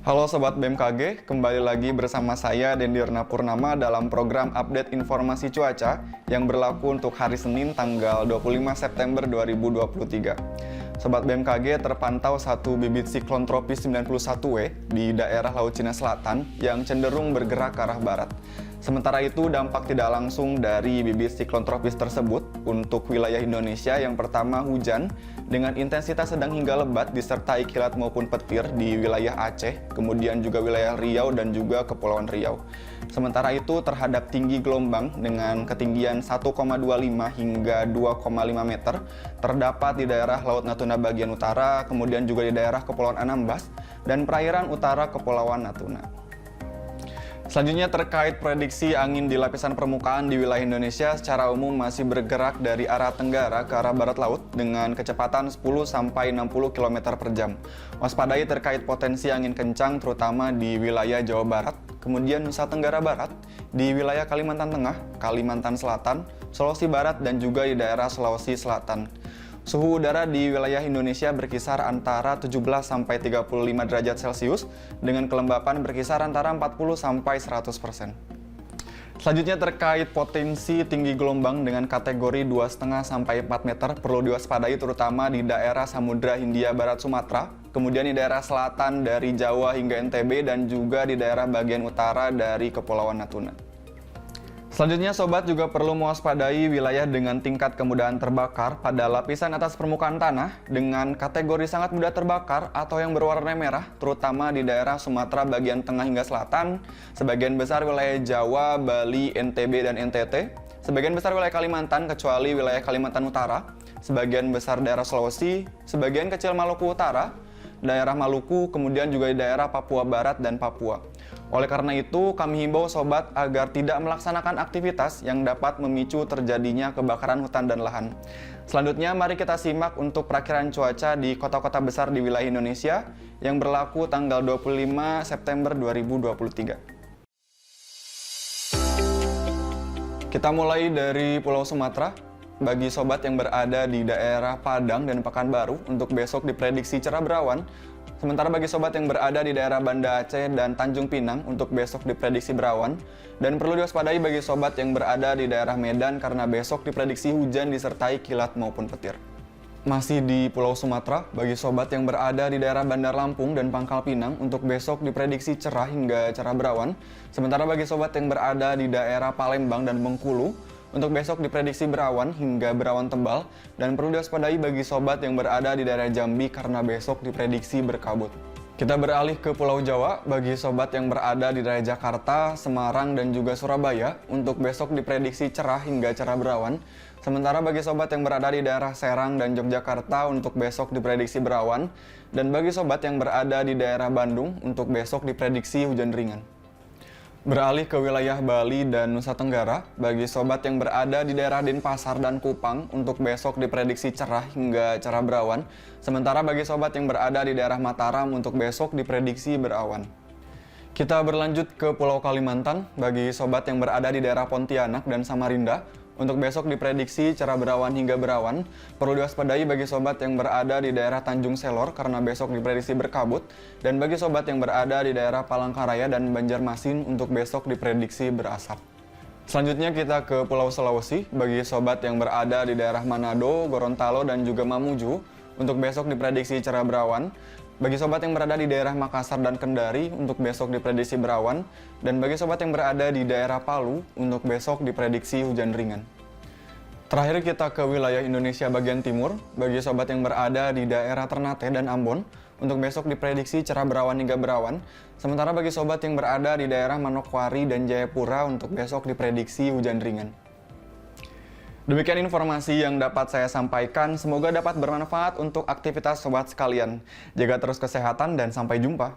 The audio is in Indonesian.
Halo Sobat BMKG, kembali lagi bersama saya Dendirna Purnama dalam program update informasi cuaca yang berlaku untuk hari Senin tanggal 25 September 2023. Sobat BMKG, terpantau satu bibit siklon tropis 91W di daerah Laut Cina Selatan yang cenderung bergerak ke arah barat. Sementara itu, dampak tidak langsung dari bibit siklon tropis tersebut untuk wilayah Indonesia yang pertama hujan dengan intensitas sedang hingga lebat disertai kilat maupun petir di wilayah Aceh, kemudian juga wilayah Riau dan juga Kepulauan Riau. Sementara itu, terhadap tinggi gelombang dengan ketinggian 1,25 hingga 2,5 meter terdapat di daerah Laut Natuna bagian utara, kemudian juga di daerah Kepulauan Anambas dan perairan utara Kepulauan Natuna. Selanjutnya terkait prediksi angin di lapisan permukaan di wilayah Indonesia secara umum masih bergerak dari arah tenggara ke arah barat laut dengan kecepatan 10-60 km per jam. Waspadai terkait potensi angin kencang terutama di wilayah Jawa Barat, kemudian Nusa Tenggara Barat, di wilayah Kalimantan Tengah, Kalimantan Selatan, Sulawesi Barat, dan juga di daerah Sulawesi Selatan. Suhu udara di wilayah Indonesia berkisar antara 17-35 derajat Celcius dengan kelembapan berkisar antara 40-100%. Selanjutnya terkait potensi tinggi gelombang dengan kategori 2,5-4 meter perlu diwaspadai terutama di daerah Samudra Hindia Barat Sumatera, kemudian di daerah selatan dari Jawa hingga NTB dan juga di daerah bagian utara dari Kepulauan Natuna. Selanjutnya, Sobat juga perlu mewaspadai wilayah dengan tingkat kemudahan terbakar pada lapisan atas permukaan tanah dengan kategori sangat mudah terbakar atau yang berwarna merah, terutama di daerah Sumatera bagian tengah hingga selatan, sebagian besar wilayah Jawa, Bali, NTB, dan NTT, sebagian besar wilayah Kalimantan kecuali wilayah Kalimantan Utara, sebagian besar daerah Sulawesi, sebagian kecil Maluku Utara, daerah Maluku, kemudian juga di daerah Papua Barat dan Papua. Oleh karena itu, kami himbau Sobat agar tidak melaksanakan aktivitas yang dapat memicu terjadinya kebakaran hutan dan lahan. Selanjutnya, mari kita simak untuk perakiraan cuaca di kota-kota besar di wilayah Indonesia yang berlaku tanggal 25 September 2023. Kita mulai dari Pulau Sumatera. Bagi Sobat yang berada di daerah Padang dan Pekanbaru, untuk besok diprediksi cerah berawan. Sementara bagi Sobat yang berada di daerah Banda Aceh dan Tanjung Pinang, untuk besok diprediksi berawan. Dan perlu diwaspadai bagi Sobat yang berada di daerah Medan karena besok diprediksi hujan disertai kilat maupun petir. Masih di Pulau Sumatera, bagi Sobat yang berada di daerah Bandar Lampung dan Pangkal Pinang, untuk besok diprediksi cerah hingga cerah berawan. Sementara bagi Sobat yang berada di daerah Palembang dan Bengkulu, untuk besok diprediksi berawan hingga berawan tebal dan perlu diwaspadai bagi Sobat yang berada di daerah Jambi karena besok diprediksi berkabut. Kita beralih ke Pulau Jawa, bagi Sobat yang berada di daerah Jakarta, Semarang, dan juga Surabaya, untuk besok diprediksi cerah hingga cerah berawan. Sementara bagi Sobat yang berada di daerah Serang dan Yogyakarta, untuk besok diprediksi berawan. Dan bagi Sobat yang berada di daerah Bandung, untuk besok diprediksi hujan ringan. Beralih ke wilayah Bali dan Nusa Tenggara, bagi Sobat yang berada di daerah Denpasar dan Kupang, untuk besok diprediksi cerah hingga cerah berawan. Sementara bagi Sobat yang berada di daerah Mataram, untuk besok diprediksi berawan. Kita berlanjut ke Pulau Kalimantan, bagi Sobat yang berada di daerah Pontianak dan Samarinda, untuk besok diprediksi cerah berawan hingga berawan. Perlu diwaspadai bagi Sobat yang berada di daerah Tanjung Selor karena besok diprediksi berkabut. Dan bagi Sobat yang berada di daerah Palangkaraya dan Banjarmasin, untuk besok diprediksi berasap. Selanjutnya kita ke Pulau Sulawesi, bagi Sobat yang berada di daerah Manado, Gorontalo, dan juga Mamuju, untuk besok diprediksi cerah berawan. Bagi Sobat yang berada di daerah Makassar dan Kendari, untuk besok diprediksi berawan. Dan bagi Sobat yang berada di daerah Palu, untuk besok diprediksi hujan ringan. Terakhir kita ke wilayah Indonesia bagian timur, bagi Sobat yang berada di daerah Ternate dan Ambon, untuk besok diprediksi cerah berawan hingga berawan. Sementara bagi Sobat yang berada di daerah Manokwari dan Jayapura, untuk besok diprediksi hujan ringan. Demikian informasi yang dapat saya sampaikan, semoga dapat bermanfaat untuk aktivitas Sobat sekalian. Jaga terus kesehatan dan sampai jumpa.